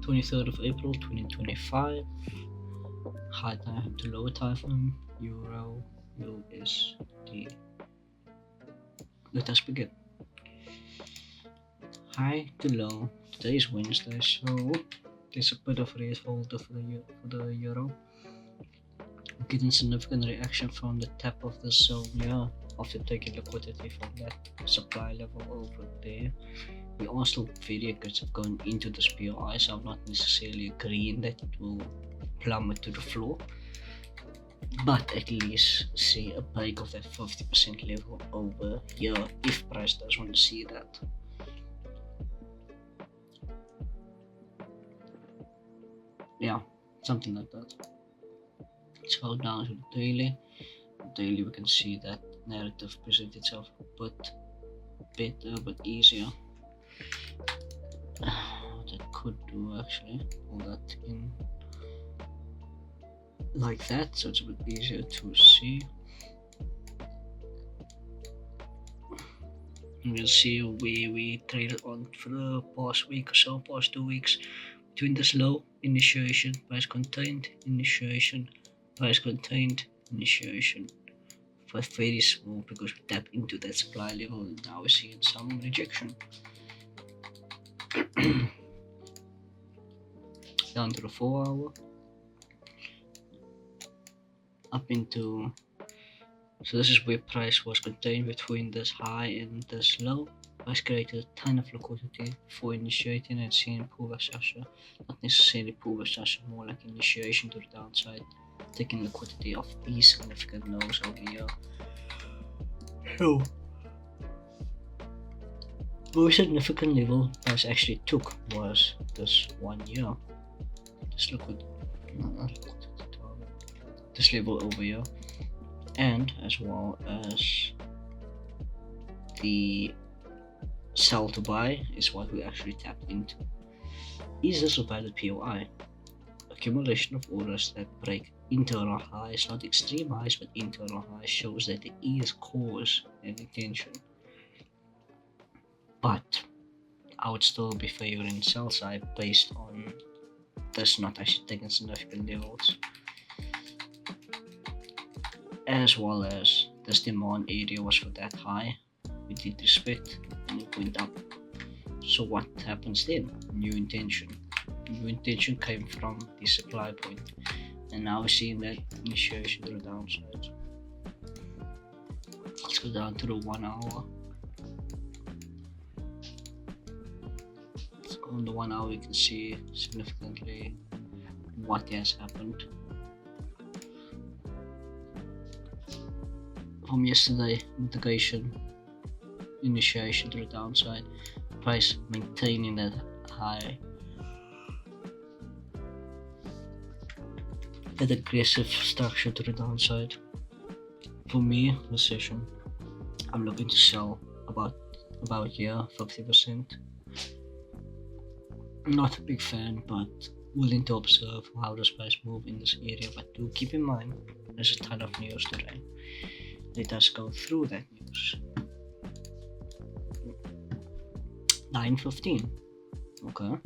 23rd of April 2025. High time to low time frame, Euro, USD. Let us begin. High to low. Today is Wednesday, so there's a bit of rate holder for the Euro. Getting significant reaction from the top of the zone here after taking liquidity from that supply level over there. We are still very aggressive going into this POI, so I'm not necessarily agreeing that it will plummet to the floor, but at least see a break of that 50% level over here if price does want to see that. Yeah, something like that. Let's go down to the daily. Daily we can see that narrative present itself a bit better, but easier. What I could do actually, pull that in like that, so it's a bit easier to see. And we'll see where we traded on for the past week or so, past 2 weeks. Between this low, initiation, price contained, initiation, price contained, initiation. But very small because we tap into that supply level and now we're seeing some rejection. Down to the 4 hour. Up into, so this is where price was contained between this high and this low. Price created a ton of liquidity before initiating and seeing pullback structure. Not necessarily pullback structure, more like initiation to the downside, taking liquidity off these significant lows over here. So, most significant level price actually took was this 1 year. This this level over here, and as well as the sell to buy is what we actually tapped into. Is this a valid POI? Accumulation of orders that break internal highs, not extreme highs, but internal highs, shows that there is cause and intention. But I would still be favoring sell side based on this not actually taking significant levels, as well as this demand area was for that high. We did respect and it went up. So what happens then? New intention. New intention came from the supply point, and now we're seeing that initiation to the downside. Let's go down to the 1 hour. So on the 1 hour you can see significantly what has happened. From yesterday, mitigation, initiation to the downside, price maintaining that high, that aggressive structure to the downside. For me, the session, I'm looking to sell about here 50%. I'm not a big fan, but willing to observe how this price move in this area. But do keep in mind, there's a ton of news today. Let us go through that news. 9:15. Okay,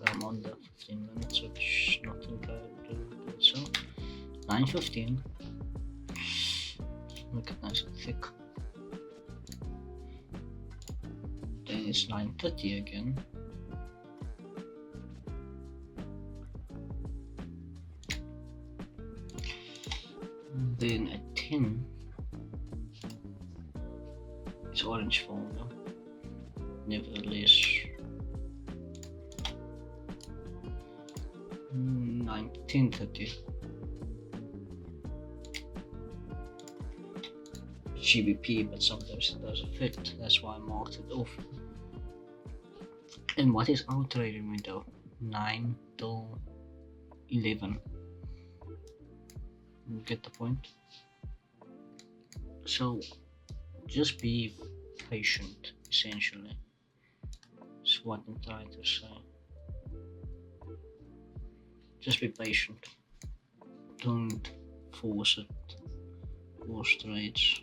I'm on the 15 minutes, which nothing to do so. 9:15. Make it nice and thick. Then it's 9:30 again. Then at 10, it's orange folder. Nevertheless, 10:30. GBP, but sometimes it doesn't fit. That's why I marked it off. And what is our trading window? 9 till 11. You get the point? So just be patient, essentially. That's what I'm trying to say. Just be patient. Don't force it. Force trades.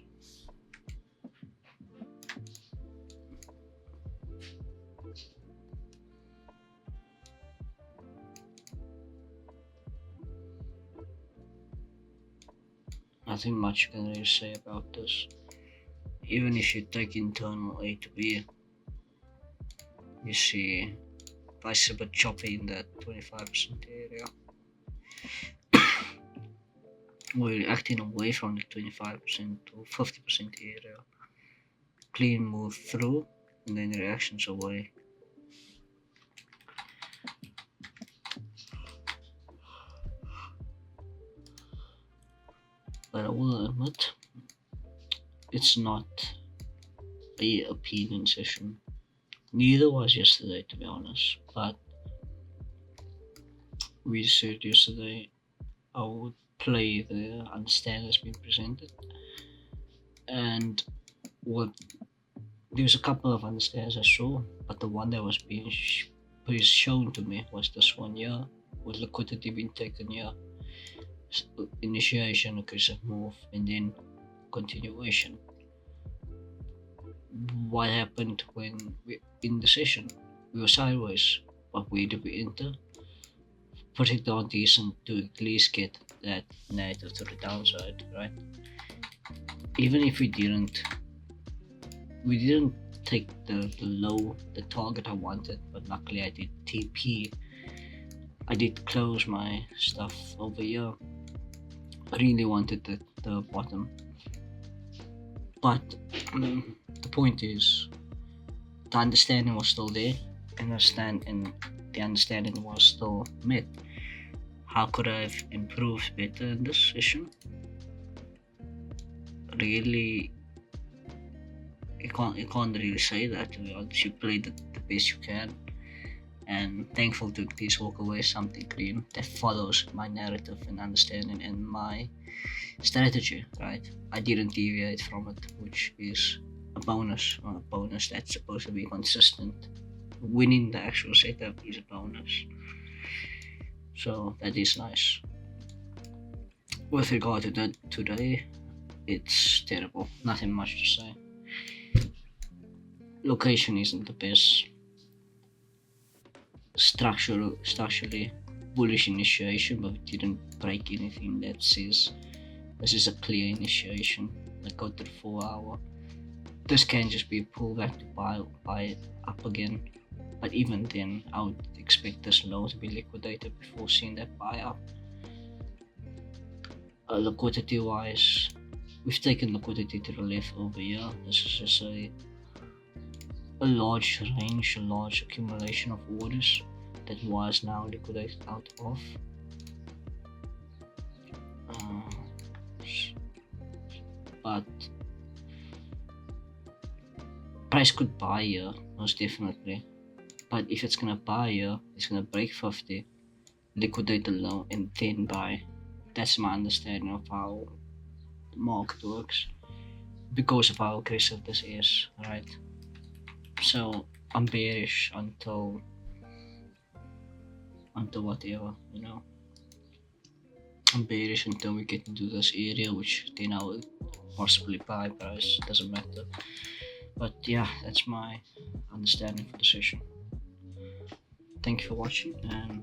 nothing much can really say about this. Even if you take internal A to B, you see price is a bit choppy in that 25% area. We're acting away from the 25% to 50% area. Clean move through and then reactions away. But I will admit, it's not a opinion session. Neither was yesterday, to be honest. But we said yesterday I would play the understand has been presented, and what there's a couple of understands I saw, but the one that was being shown to me was this one here, with liquidity being taken here. Initiation, aggressive move, and then continuation. What happened when we in the session? We were sideways, but where did we enter? Put it down decent to at least get that negative to the downside, right? Even if we didn't take the low, the target I wanted, but luckily I did TP. I did close my stuff over here. I really wanted the bottom, but the point is, the understanding was still there, and the understanding was still met. How could I have improved better in this session? Really, you can't really say that, to be honest. You played the best you can, and thankful to at least walk away something clean that follows my narrative and understanding and my strategy, right? I didn't deviate from it, which is a bonus that's supposed to be consistent. Winning the actual setup is a bonus, so that is nice. With regard to that today, it's terrible, nothing much to say. Location isn't the best. Structurally bullish initiation, but we didn't break anything that says this is a clear initiation. Like go to the 4 hour. This can just be a pullback to buy up again. But even then, I would expect this low to be liquidated before seeing that buy up. Liquidity wise, we've taken liquidity to the left over here. This is just a large range, a large accumulation of orders that was now liquidated out of. But price could buy here, most definitely. But if it's gonna buy here, it's gonna break 50, liquidate the low, and then buy. That's my understanding of how the market works, because of how aggressive this is, right? So I'm bearish until whatever, you know. I'm bearish until we get into this area, which then I will possibly buy price, doesn't matter. But yeah, that's my understanding for the session. Thank you for watching, and